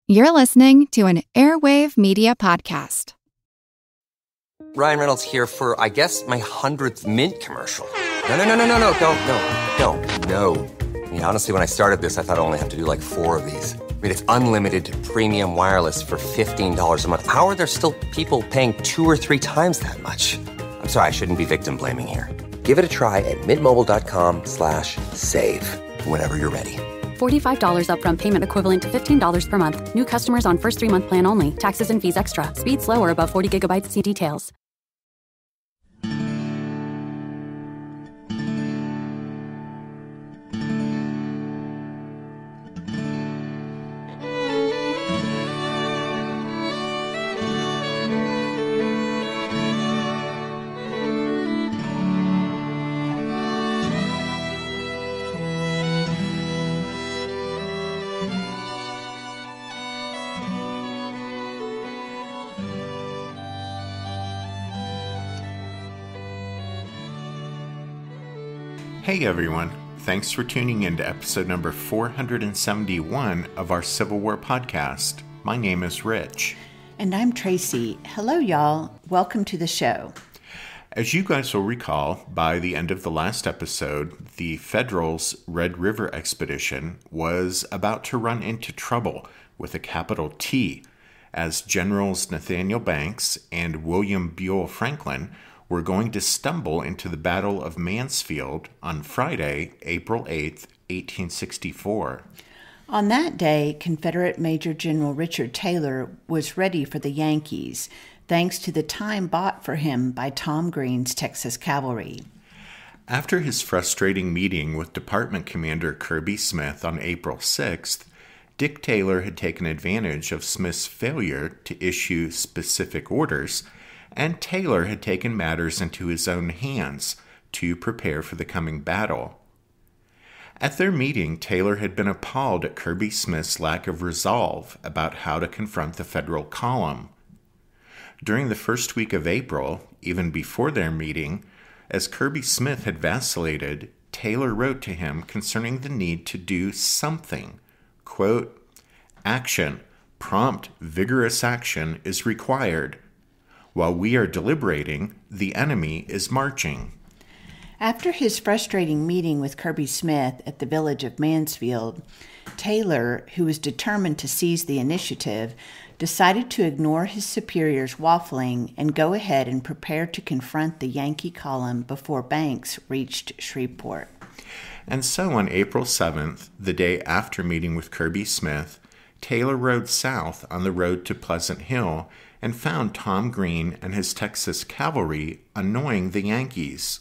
You're listening to an Airwave Media Podcast. Ryan Reynolds here for, I guess, my 100th Mint commercial. No. I mean, honestly, when I started this, I thought I only have to do like 4 of these. I mean, it's unlimited premium wireless for $15 a month. How are there still people paying 2 or 3 times that much? I'm sorry, I shouldn't be victim blaming here. Give it a try at mintmobile.com/save. Whenever you're ready. $45 upfront payment equivalent to $15 per month. New customers on first 3-month plan only. Taxes and fees extra. Speed slower above 40 gigabytes. See details. Hey everyone, thanks for tuning in to episode number 471 of our Civil War podcast. My name is Rich. And I'm Tracy. Hello y'all, welcome to the show. As you guys will recall, by the end of the last episode, the Federals' Red River expedition was about to run into trouble with a capital T, as Generals Nathaniel Banks and William Buell Franklin were going to stumble into the Battle of Mansfield on Friday, April 8th, 1864. On that day, Confederate Major General Richard Taylor was ready for the Yankees, thanks to the time bought for him by Tom Green's Texas Cavalry. After his frustrating meeting with Department Commander Kirby Smith on April 6th, Dick Taylor had taken advantage of Smith's failure to issue specific orders, and Taylor had taken matters into his own hands to prepare for the coming battle. At their meeting, Taylor had been appalled at Kirby Smith's lack of resolve about how to confront the Federal column. During the first week of April, even before their meeting, as Kirby Smith had vacillated, Taylor wrote to him concerning the need to do something. Quote, "Action, prompt, vigorous action is required. While we are deliberating, the enemy is marching." After his frustrating meeting with Kirby Smith at the village of Mansfield, Taylor, who was determined to seize the initiative, decided to ignore his superiors' waffling and go ahead and prepare to confront the Yankee column before Banks reached Shreveport. And so on April 7th, the day after meeting with Kirby Smith, Taylor rode south on the road to Pleasant Hill and found Tom Green and his Texas Cavalry annoying the Yankees.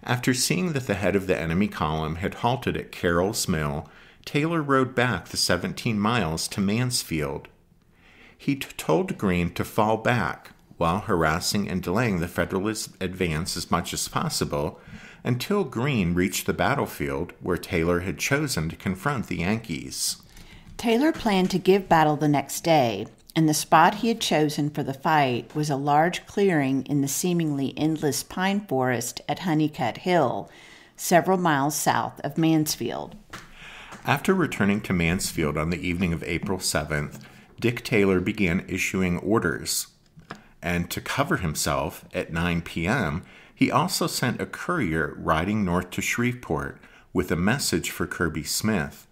After seeing that the head of the enemy column had halted at Carroll's Mill, Taylor rode back the 17 miles to Mansfield. He told Green to fall back while harassing and delaying the Federal advance as much as possible until Green reached the battlefield where Taylor had chosen to confront the Yankees. Taylor planned to give battle the next day, and the spot he had chosen for the fight was a large clearing in the seemingly endless pine forest at Honeycutt Hill, several miles south of Mansfield. After returning to Mansfield on the evening of April 7th, Dick Taylor began issuing orders. And to cover himself, at 9 p.m., he also sent a courier riding north to Shreveport with a message for Kirby Smith.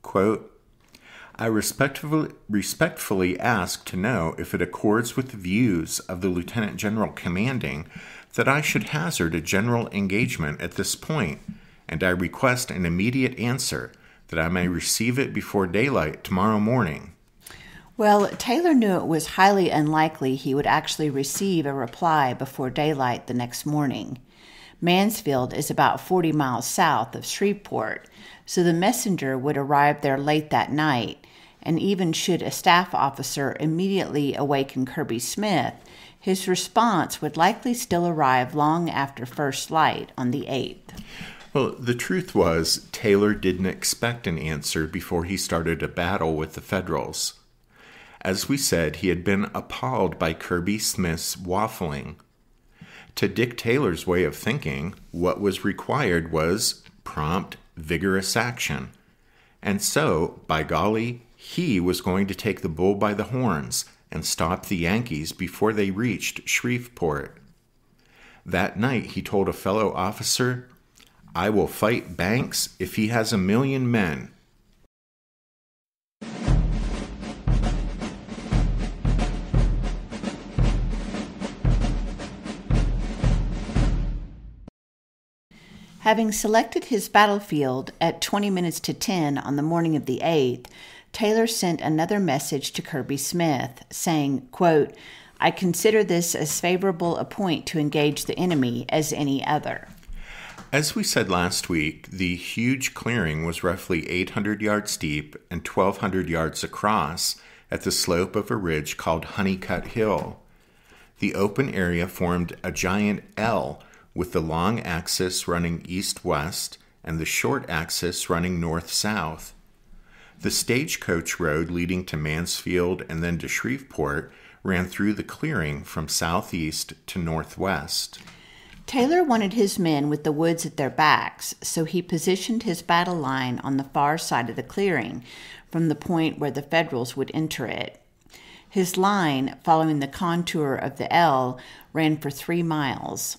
Quote, "I respectfully ask to know if it accords with the views of the Lieutenant General commanding that I should hazard a general engagement at this point, and I request an immediate answer that I may receive it before daylight tomorrow morning." Well, Taylor knew it was highly unlikely he would actually receive a reply before daylight the next morning. Mansfield is about 40 miles south of Shreveport, so the messenger would arrive there late that night, and even should a staff officer immediately awaken Kirby Smith, his response would likely still arrive long after first light on the 8th. Well, the truth was, Taylor didn't expect an answer before he started a battle with the Federals. As we said, he had been appalled by Kirby Smith's waffling. To Dick Taylor's way of thinking, what was required was prompt, vigorous action. And so, by golly, He was going to take the bull by the horns and stop the Yankees before they reached Shreveport. That night, he told a fellow officer, "I will fight Banks if he has 1,000,000 men." Having selected his battlefield at 20 minutes to 10 on the morning of the 8th, Taylor sent another message to Kirby Smith saying, quote, "I consider this as favorable a point to engage the enemy as any other." As we said last week, the huge clearing was roughly 800 yards deep and 1,200 yards across at the slope of a ridge called Honeycutt Hill. The open area formed a giant L with the long axis running east-west and the short axis running north-south. The stagecoach road leading to Mansfield and then to Shreveport ran through the clearing from southeast to northwest. Taylor wanted his men with the woods at their backs, so he positioned his battle line on the far side of the clearing, from the point where the Federals would enter it. His line, following the contour of the L, ran for 3 miles.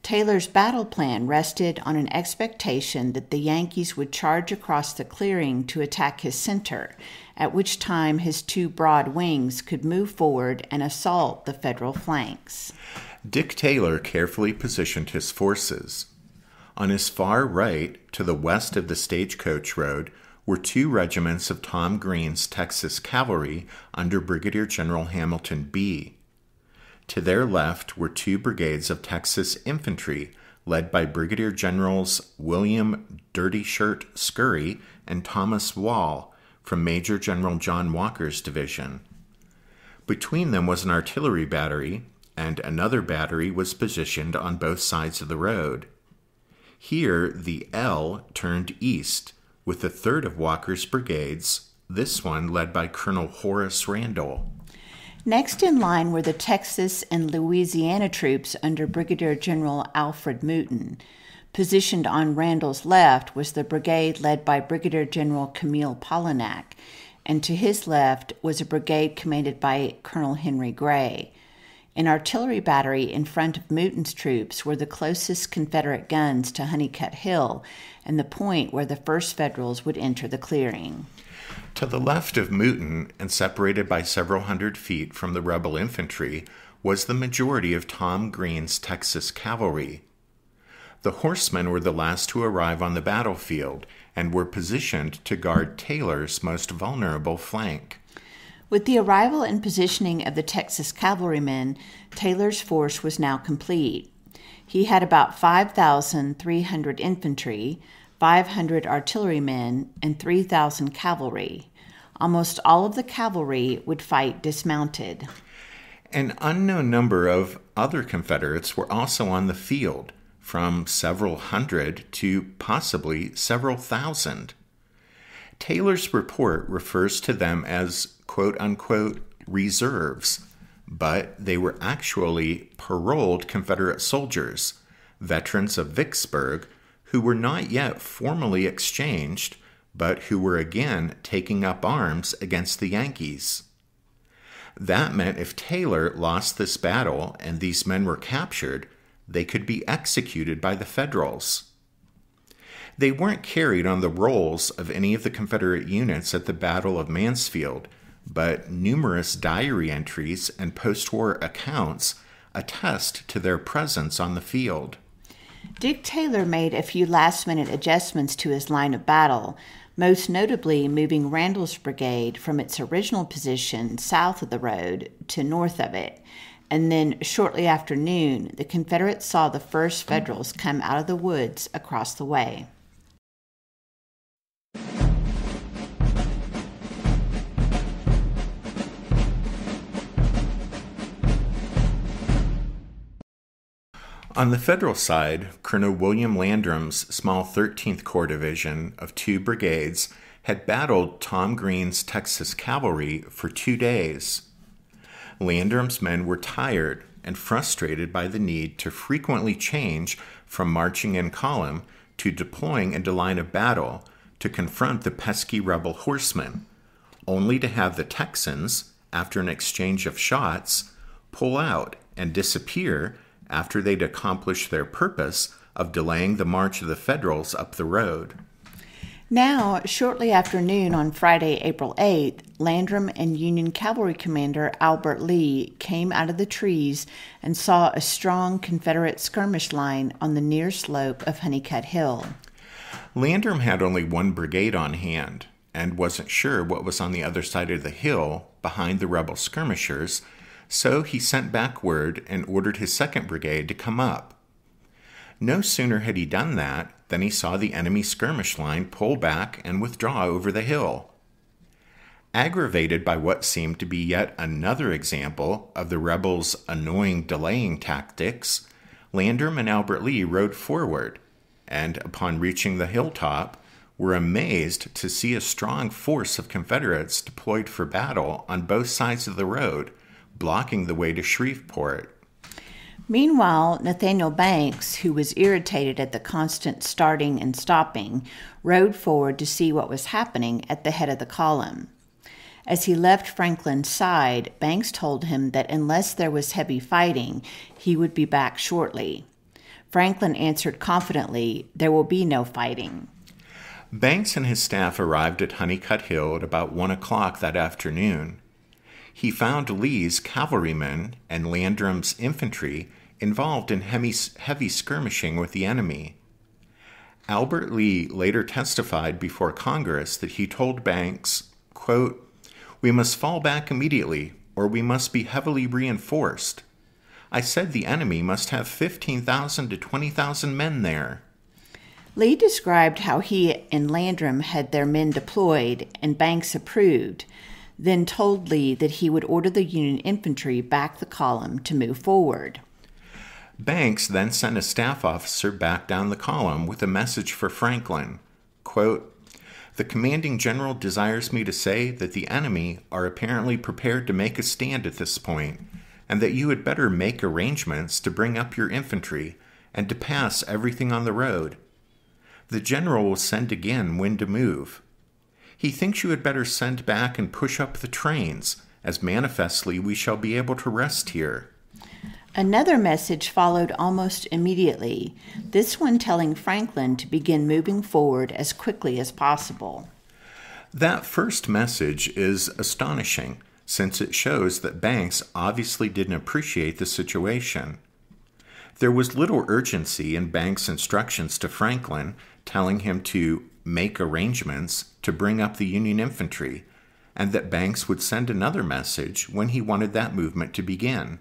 Taylor's battle plan rested on an expectation that the Yankees would charge across the clearing to attack his center, at which time his 2 broad wings could move forward and assault the Federal flanks. Dick Taylor carefully positioned his forces. On his far right, to the west of the stagecoach road, were 2 regiments of Tom Green's Texas Cavalry under Brigadier General Hamilton B. To their left were 2 brigades of Texas Infantry, led by Brigadier Generals William Dirty Shirt Scurry and Thomas Wall from Major General John Walker's division. Between them was an artillery battery, and another battery was positioned on both sides of the road. Here, the L turned east, with a third of Walker's brigades, this one led by Colonel Horace Randall. Next in line were the Texas and Louisiana troops under Brigadier General Alfred Mouton. Positioned on Randall's left was the brigade led by Brigadier General Camille Polignac, and to his left was a brigade commanded by Colonel Henry Gray. An artillery battery in front of Mouton's troops were the closest Confederate guns to Honeycutt Hill and the point where the first Federals would enter the clearing. To the left of Mouton, and separated by several hundred feet from the rebel infantry, was the majority of Tom Green's Texas Cavalry. The horsemen were the last to arrive on the battlefield and were positioned to guard Taylor's most vulnerable flank. With the arrival and positioning of the Texas cavalrymen, Taylor's force was now complete. He had about 5,300 infantry, 500 artillerymen, and 3,000 cavalry. Almost all of the cavalry would fight dismounted. An unknown number of other Confederates were also on the field, from several hundred to possibly several thousand. Taylor's report refers to them as quote-unquote reserves, but they were actually paroled Confederate soldiers, veterans of Vicksburg, who were not yet formally exchanged, but who were again taking up arms against the Yankees. That meant if Taylor lost this battle and these men were captured, they could be executed by the Federals. They weren't carried on the rolls of any of the Confederate units at the Battle of Mansfield, but numerous diary entries and post-war accounts attest to their presence on the field. Dick Taylor made a few last-minute adjustments to his line of battle, most notably moving Randall's brigade from its original position south of the road to north of it. And then, shortly after noon, the Confederates saw the first Federals come out of the woods across the way. On the Federal side, Colonel William Landrum's small 13th Corps Division of 2 brigades had battled Tom Green's Texas Cavalry for 2 days. Landrum's men were tired and frustrated by the need to frequently change from marching in column to deploying into line of battle to confront the pesky rebel horsemen, only to have the Texans, after an exchange of shots, pull out and disappear after they'd accomplished their purpose of delaying the march of the Federals up the road. Now, shortly after noon on Friday, April 8th, Landrum and Union Cavalry Commander Albert Lee came out of the trees and saw a strong Confederate skirmish line on the near slope of Honeycutt Hill. Landrum had only one brigade on hand and wasn't sure what was on the other side of the hill behind the rebel skirmishers, so he sent back word and ordered his 2nd Brigade to come up. No sooner had he done that than he saw the enemy skirmish line pull back and withdraw over the hill. Aggravated by what seemed to be yet another example of the rebels' annoying delaying tactics, Landrum and Albert Lee rode forward, and upon reaching the hilltop, were amazed to see a strong force of Confederates deployed for battle on both sides of the road, blocking the way to Shreveport. Meanwhile, Nathaniel Banks, who was irritated at the constant starting and stopping, rode forward to see what was happening at the head of the column. As he left Franklin's side, Banks told him that unless there was heavy fighting, he would be back shortly. Franklin answered confidently, "There will be no fighting." Banks and his staff arrived at Honeycutt Hill at about 1 o'clock that afternoon. He found Lee's cavalrymen and Landrum's infantry involved in heavy skirmishing with the enemy. Albert Lee later testified before Congress that he told Banks, quote, "We must fall back immediately, or we must be heavily reinforced. I said the enemy must have 15,000 to 20,000 men there." Lee described how he and Landrum had their men deployed, and Banks approved, then told Lee that he would order the Union infantry back the column to move forward. Banks then sent a staff officer back down the column with a message for Franklin. Quote, "The commanding general desires me to say that the enemy are apparently prepared to make a stand at this point, and that you had better make arrangements to bring up your infantry and to pass everything on the road. The general will send again when to move. He thinks you had better send back and push up the trains, as manifestly we shall be able to rest here." Another message followed almost immediately, this one telling Franklin to begin moving forward as quickly as possible. That first message is astonishing, since it shows that Banks obviously didn't appreciate the situation. There was little urgency in Banks' instructions to Franklin, telling him to make arrangements to bring up the Union infantry, and that Banks would send another message when he wanted that movement to begin.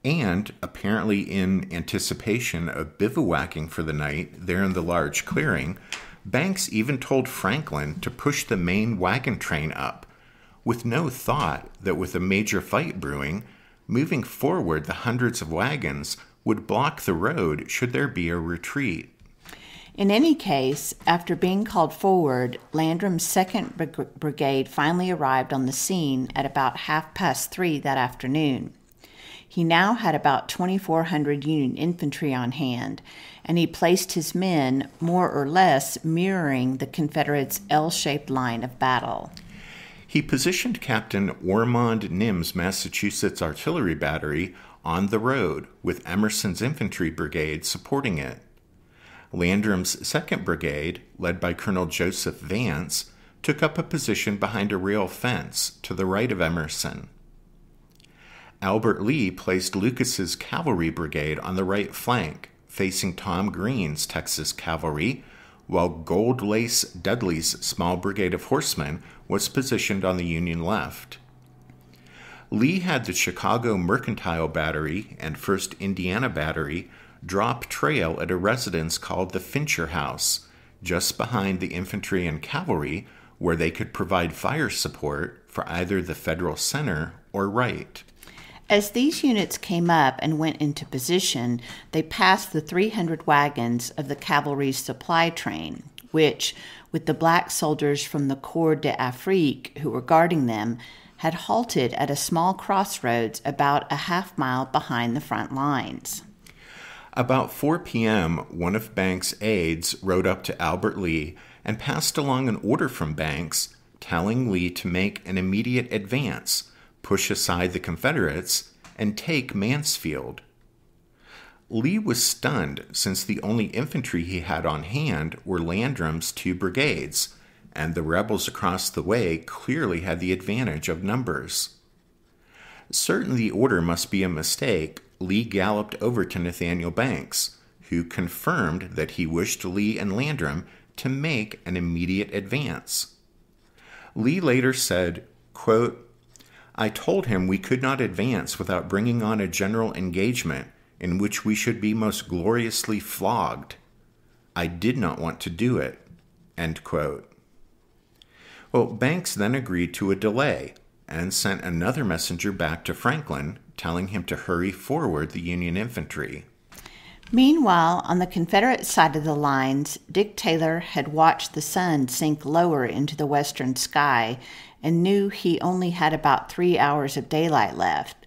And, apparently in anticipation of bivouacking for the night there in the large clearing, Banks even told Franklin to push the main wagon train up, with no thought that with a major fight brewing, moving forward the hundreds of wagons would block the road should there be a retreat. In any case, after being called forward, Landrum's 2nd Brigade finally arrived on the scene at about 3:30 that afternoon. He now had about 2,400 Union infantry on hand, and he placed his men more or less mirroring the Confederates' L-shaped line of battle. He positioned Captain Ormond Nim's Massachusetts Artillery Battery on the road, with Emerson's infantry brigade supporting it. Landrum's 2nd Brigade, led by Colonel Joseph Vance, took up a position behind a rail fence to the right of Emerson. Albert Lee placed Lucas's Cavalry Brigade on the right flank, facing Tom Green's Texas Cavalry, while Gold Lace Dudley's small brigade of horsemen was positioned on the Union left. Lee had the Chicago Mercantile Battery and 1st Indiana Battery drop trail at a residence called the Fincher House, just behind the infantry and cavalry, where they could provide fire support for either the Federal center or right. As these units came up and went into position, they passed the 300 wagons of the cavalry's supply train, which, with the black soldiers from the Corps d'Afrique who were guarding them, had halted at a small crossroads about a half-mile behind the front lines. About 4 p.m., one of Banks' aides rode up to Albert Lee and passed along an order from Banks telling Lee to make an immediate advance, push aside the Confederates, and take Mansfield. Lee was stunned since the only infantry he had on hand were Landrum's 2 brigades, and the rebels across the way clearly had the advantage of numbers. Certain the order must be a mistake, Lee galloped over to Nathaniel Banks, who confirmed that he wished Lee and Landrum to make an immediate advance. Lee later said, quote, "I told him we could not advance without bringing on a general engagement in which we should be most gloriously flogged. I did not want to do it." End quote. Well, Banks then agreed to a delay and sent another messenger back to Franklin, telling him to hurry forward the Union infantry. Meanwhile, on the Confederate side of the lines, Dick Taylor had watched the sun sink lower into the western sky and knew he only had about 3 hours of daylight left.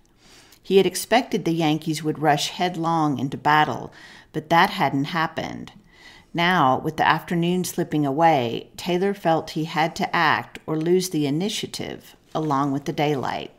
He had expected the Yankees would rush headlong into battle, but that hadn't happened. Now, with the afternoon slipping away, Taylor felt he had to act or lose the initiative, along with the daylight.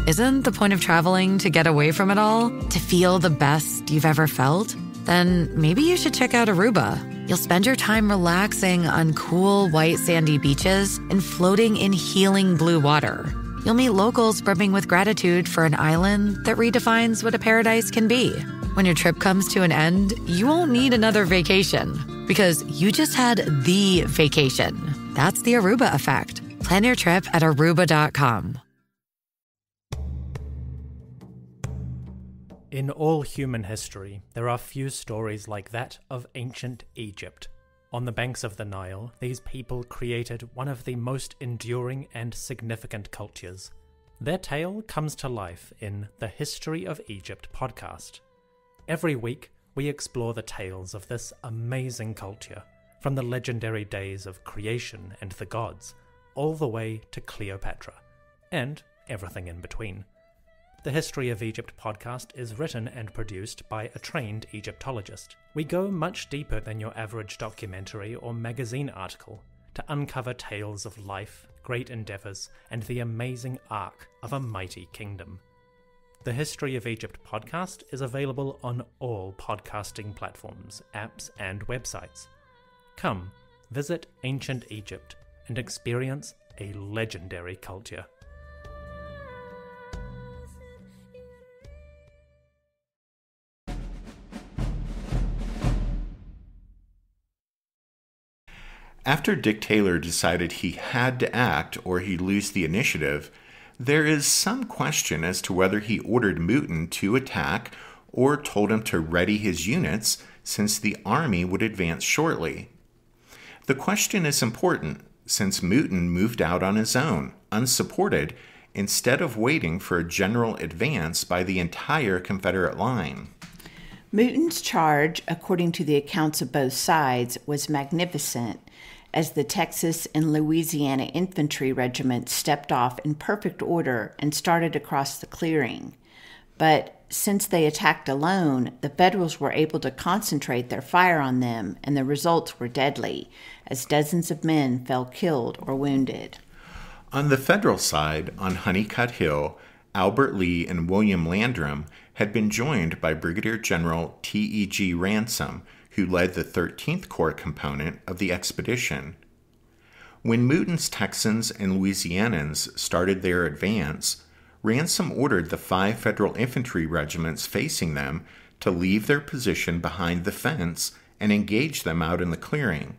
Isn't the point of traveling to get away from it all? To feel the best you've ever felt? Then maybe you should check out Aruba. You'll spend your time relaxing on cool, white, sandy beaches and floating in healing blue water. You'll meet locals brimming with gratitude for an island that redefines what a paradise can be. When your trip comes to an end, you won't need another vacation because you just had the vacation. That's the Aruba effect. Plan your trip at Aruba.com. In all human history, there are few stories like that of ancient Egypt. On the banks of the Nile, these people created one of the most enduring and significant cultures. Their tale comes to life in the History of Egypt podcast. Every week, we explore the tales of this amazing culture, from the legendary days of creation and the gods, all the way to Cleopatra, and everything in between. The History of Egypt podcast is written and produced by a trained Egyptologist. We go much deeper than your average documentary or magazine article to uncover tales of life, great endeavors, and the amazing arc of a mighty kingdom. The History of Egypt podcast is available on all podcasting platforms, apps, and websites. Come, visit ancient Egypt and experience a legendary culture. After Dick Taylor decided he had to act or he'd lose the initiative, there is some question as to whether he ordered Mouton to attack or told him to ready his units since the army would advance shortly. The question is important since Mouton moved out on his own, unsupported, instead of waiting for a general advance by the entire Confederate line. Mouton's charge, according to the accounts of both sides, was magnificent, as the Texas and Louisiana infantry regiments stepped off in perfect order and started across the clearing. But since they attacked alone, the Federals were able to concentrate their fire on them, and the results were deadly, as dozens of men fell killed or wounded. On the Federal side, on Honeycutt Hill, Albert Lee and William Landrum had been joined by Brigadier General T.E.G. Ransom, who led the 13th Corps component of the expedition. When Mouton's Texans and Louisianans started their advance, Ransom ordered the 5 Federal infantry regiments facing them to leave their position behind the fence and engage them out in the clearing.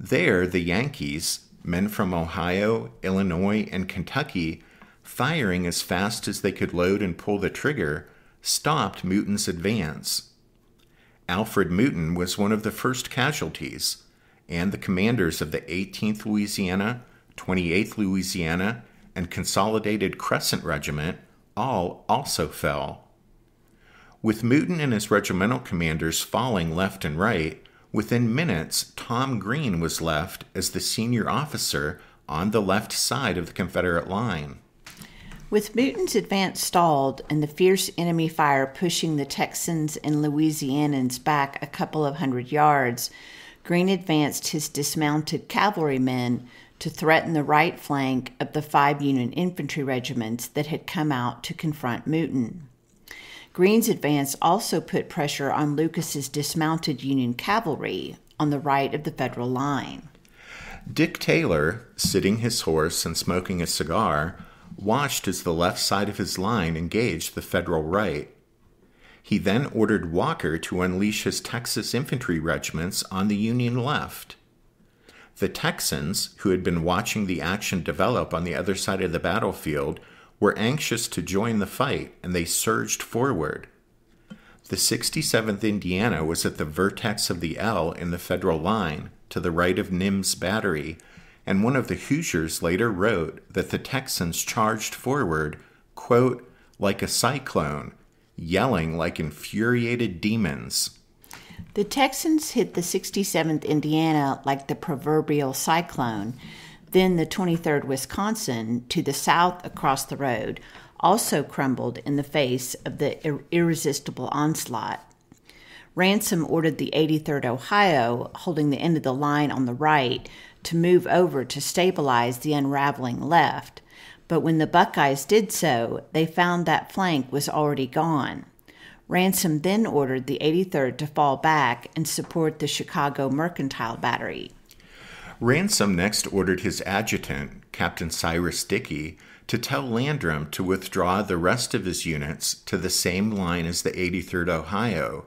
There, the Yankees, men from Ohio, Illinois, and Kentucky, firing as fast as they could load and pull the trigger, stopped Mouton's advance. Alfred Mouton was one of the first casualties, and the commanders of the 18th Louisiana, 28th Louisiana, and Consolidated Crescent Regiment all also fell. With Mouton and his regimental commanders falling left and right, within minutes Tom Green was left as the senior officer on the left side of the Confederate line. With Mouton's advance stalled and the fierce enemy fire pushing the Texans and Louisianans back a couple of 100 yards, Greene advanced his dismounted cavalrymen to threaten the right flank of the 5 Union infantry regiments that had come out to confront Mouton. Greene's advance also put pressure on Lucas's dismounted Union cavalry on the right of the Federal line. Dick Taylor, sitting his horse and smoking a cigar, watched as the left side of his line engaged the Federal right. He then ordered Walker to unleash his Texas infantry regiments on the Union left. The Texans, who had been watching the action develop on the other side of the battlefield, were anxious to join the fight, and they surged forward. The 67th Indiana was at the vertex of the L in the Federal line, to the right of Nim's battery, and one of the Hoosiers later wrote that the Texans charged forward, quote, like a cyclone, yelling like infuriated demons. The Texans hit the 67th Indiana like the proverbial cyclone. Then the 23rd Wisconsin, to the south across the road, also crumbled in the face of the irresistible onslaught. Ransom ordered the 83rd Ohio, holding the end of the line on the right, to move over to stabilize the unraveling left, but when the Buckeyes did so, they found that flank was already gone. Ransom then ordered the 83rd to fall back and support the Chicago Mercantile Battery. Ransom next ordered his adjutant, Captain Cyrus Dickey, to tell Landrum to withdraw the rest of his units to the same line as the 83rd Ohio,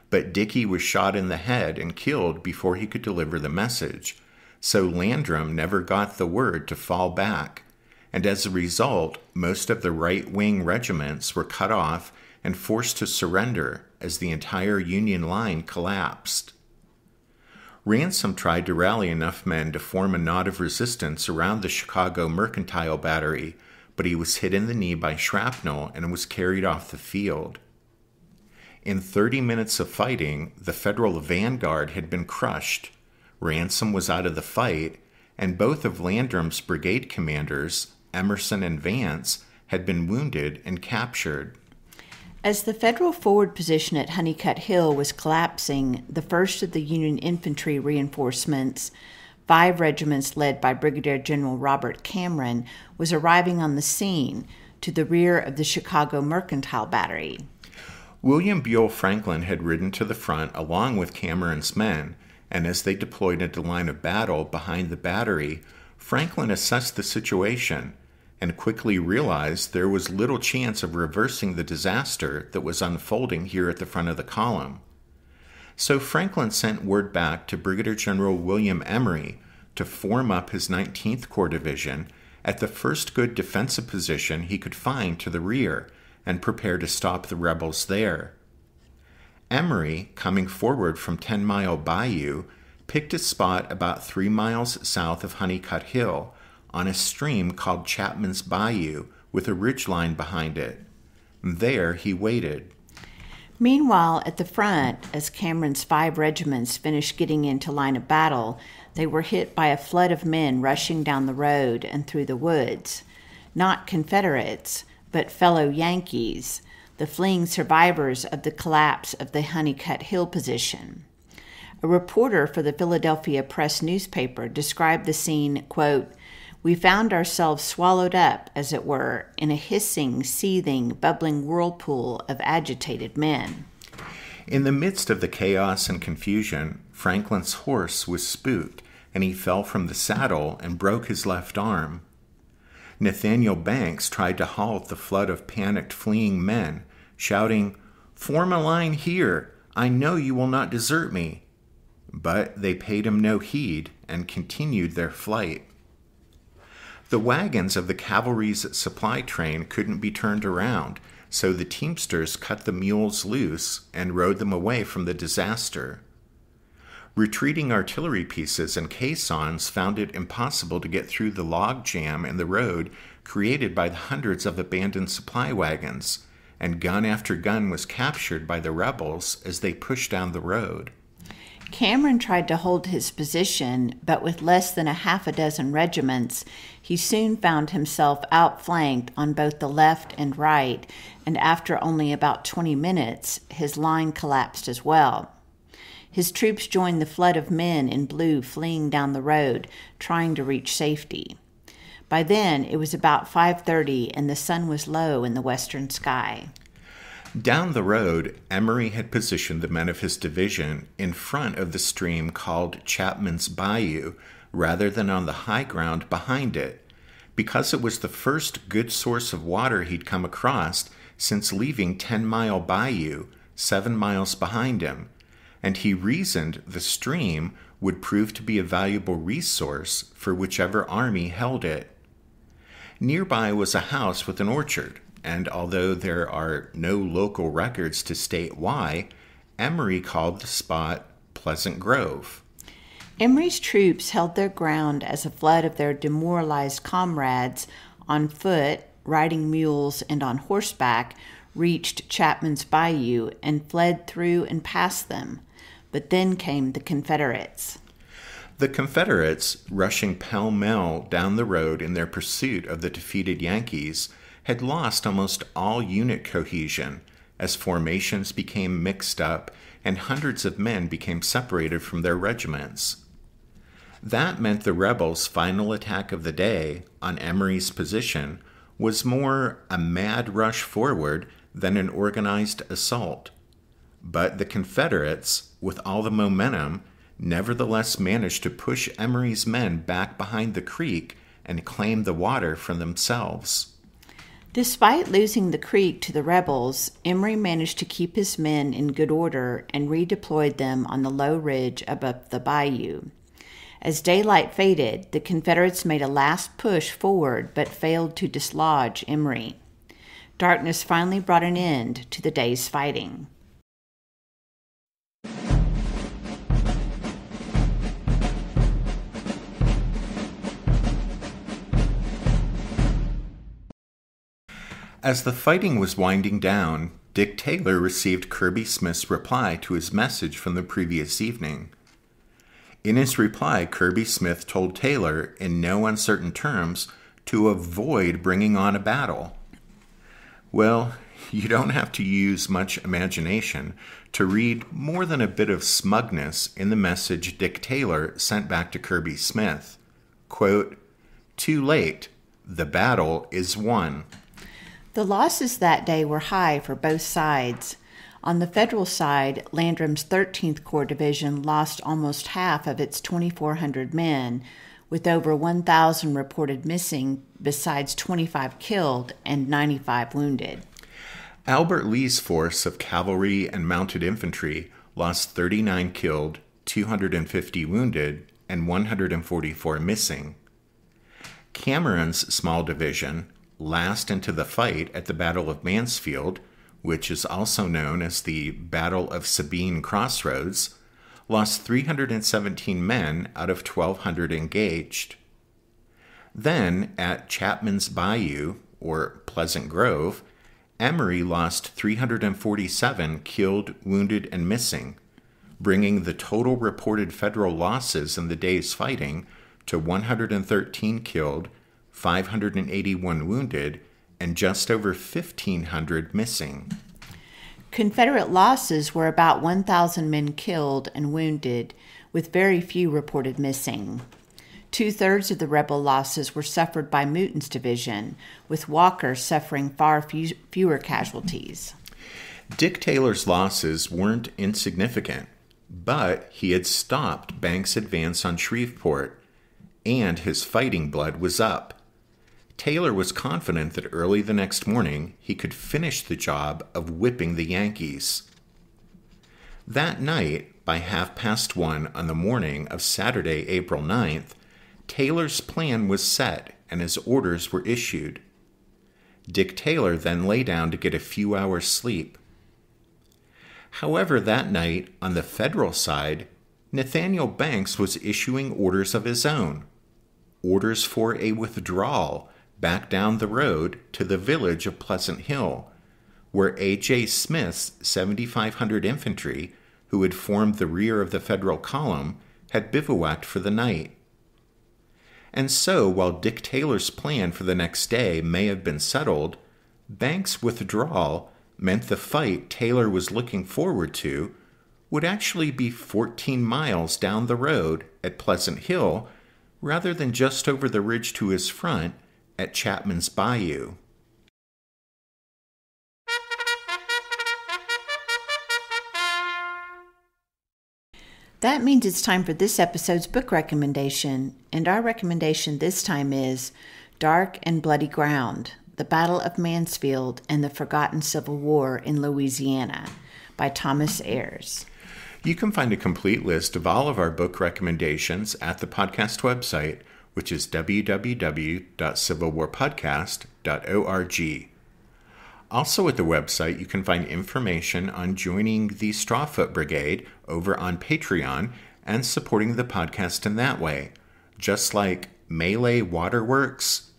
but Dickey was shot in the head and killed before he could deliver the message. So Landrum never got the word to fall back, and as a result, most of the right-wing regiments were cut off and forced to surrender as the entire Union line collapsed. Ransom tried to rally enough men to form a knot of resistance around the Chicago Mercantile Battery, but he was hit in the knee by shrapnel and was carried off the field. In 30 minutes of fighting, the Federal vanguard had been crushed. Ransom was out of the fight, and both of Landrum's brigade commanders, Emerson and Vance, had been wounded and captured. As the Federal forward position at Honeycutt Hill was collapsing, the first of the Union infantry reinforcements, 5 regiments led by Brigadier General Robert Cameron, was arriving on the scene to the rear of the Chicago Mercantile Battery. William Buell Franklin had ridden to the front along with Cameron's men, and as they deployed into line of battle behind the battery, Franklin assessed the situation and quickly realized there was little chance of reversing the disaster that was unfolding here at the front of the column. So Franklin sent word back to Brigadier General William Emory to form up his 19th Corps Division at the first good defensive position he could find to the rear and prepare to stop the rebels there. Emory, coming forward from 10 Mile Bayou, picked a spot about 3 miles south of Honeycutt Hill on a stream called Chapman's Bayou with a ridgeline behind it. There he waited. Meanwhile, at the front, as Cameron's 5 regiments finished getting into line of battle, they were hit by a flood of men rushing down the road and through the woods. Not Confederates, but fellow Yankees, the fleeing survivors of the collapse of the Honeycutt Hill position. A reporter for the Philadelphia Press newspaper described the scene, quote, "We found ourselves swallowed up, as it were, in a hissing, seething, bubbling whirlpool of agitated men." In the midst of the chaos and confusion, Franklin's horse was spooked, and he fell from the saddle and broke his left arm. Nathaniel Banks tried to halt the flood of panicked fleeing men, shouting, "Form a line here! I know you will not desert me!" But they paid him no heed and continued their flight. The wagons of the cavalry's supply train couldn't be turned around, so the teamsters cut the mules loose and rode them away from the disaster. Retreating artillery pieces and caissons found it impossible to get through the log jam in the road created by the hundreds of abandoned supply wagons, and gun after gun was captured by the rebels as they pushed down the road. Cameron tried to hold his position, but with less than a half a dozen regiments, he soon found himself outflanked on both the left and right, and after only about 20 minutes, his line collapsed as well. His troops joined the flood of men in blue fleeing down the road, trying to reach safety. By then, it was about 5:30, and the sun was low in the western sky. Down the road, Emory had positioned the men of his division in front of the stream called Chapman's Bayou, rather than on the high ground behind it, because it was the first good source of water he'd come across since leaving 10-Mile Bayou, 7 miles behind him, and he reasoned the stream would prove to be a valuable resource for whichever army held it. Nearby was a house with an orchard, and although there are no local records to state why, Emory called the spot Pleasant Grove. Emory's troops held their ground as a flood of their demoralized comrades on foot, riding mules, and on horseback reached Chapman's Bayou and fled through and past them. But then came the Confederates. The Confederates, rushing pell-mell down the road in their pursuit of the defeated Yankees, had lost almost all unit cohesion as formations became mixed up and hundreds of men became separated from their regiments. That meant the rebels' final attack of the day on Emory's position was more a mad rush forward than an organized assault. But the Confederates, with all the momentum, nevertheless managed to push Emory's men back behind the creek and claim the water for themselves. Despite losing the creek to the rebels, Emory managed to keep his men in good order and redeployed them on the low ridge above the bayou. As daylight faded, the Confederates made a last push forward but failed to dislodge Emory. Darkness finally brought an end to the day's fighting. As the fighting was winding down, Dick Taylor received Kirby Smith's reply to his message from the previous evening. In his reply, Kirby Smith told Taylor, in no uncertain terms, to avoid bringing on a battle. Well, you don't have to use much imagination to read more than a bit of smugness in the message Dick Taylor sent back to Kirby Smith. Quote, "Too late. The battle is won." The losses that day were high for both sides. On the Federal side, Landrum's 13th Corps Division lost almost half of its 2,400 men, with over 1,000 reported missing, besides 25 killed and 95 wounded. Albert Lee's force of cavalry and mounted infantry lost 39 killed, 250 wounded, and 144 missing. Cameron's small division, last into the fight at the Battle of Mansfield, which is also known as the Battle of Sabine Crossroads, lost 317 men out of 1,200 engaged. Then, at Chapman's Bayou, or Pleasant Grove, Emory lost 347 killed, wounded, and missing, bringing the total reported Federal losses in the day's fighting to 113 killed, 581 wounded, and just over 1,500 missing. Confederate losses were about 1,000 men killed and wounded, with very few reported missing. 2/3 of the rebel losses were suffered by Mouton's division, with Walker suffering far fewer casualties. Dick Taylor's losses weren't insignificant, but he had stopped Banks' advance on Shreveport, and his fighting blood was up. Taylor was confident that early the next morning he could finish the job of whipping the Yankees. That night, by 1:30 on the morning of Saturday, April 9th, Taylor's plan was set and his orders were issued. Dick Taylor then lay down to get a few hours' sleep. However, that night, on the Federal side, Nathaniel Banks was issuing orders of his own. Orders for a withdrawal back down the road to the village of Pleasant Hill, where A.J. Smith's 7,500 infantry, who had formed the rear of the Federal column, had bivouacked for the night. And so, while Dick Taylor's plan for the next day may have been settled, Banks' withdrawal meant the fight Taylor was looking forward to would actually be 14 miles down the road at Pleasant Hill rather than just over the ridge to his front at Chapman's Bayou. That means it's time for this episode's book recommendation, and our recommendation this time is Dark and Bloody Ground, The Battle of Mansfield and the Forgotten Civil War in Louisiana by Thomas Ayres. You can find a complete list of all of our book recommendations at the podcast website, which is www.civilwarpodcast.org. Also at the website, you can find information on joining the Strawfoot Brigade over on Patreon and supporting the podcast in that way, just like Melee Waterworks,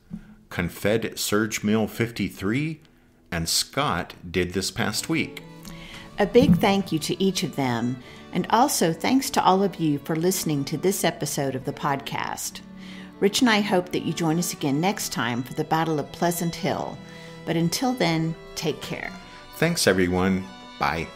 Confed Surge Mill 53, and Scott did this past week. A big thank you to each of them, and also thanks to all of you for listening to this episode of the podcast. Rich and I hope that you join us again next time for the Battle of Pleasant Hill. But until then, take care. Thanks, everyone. Bye.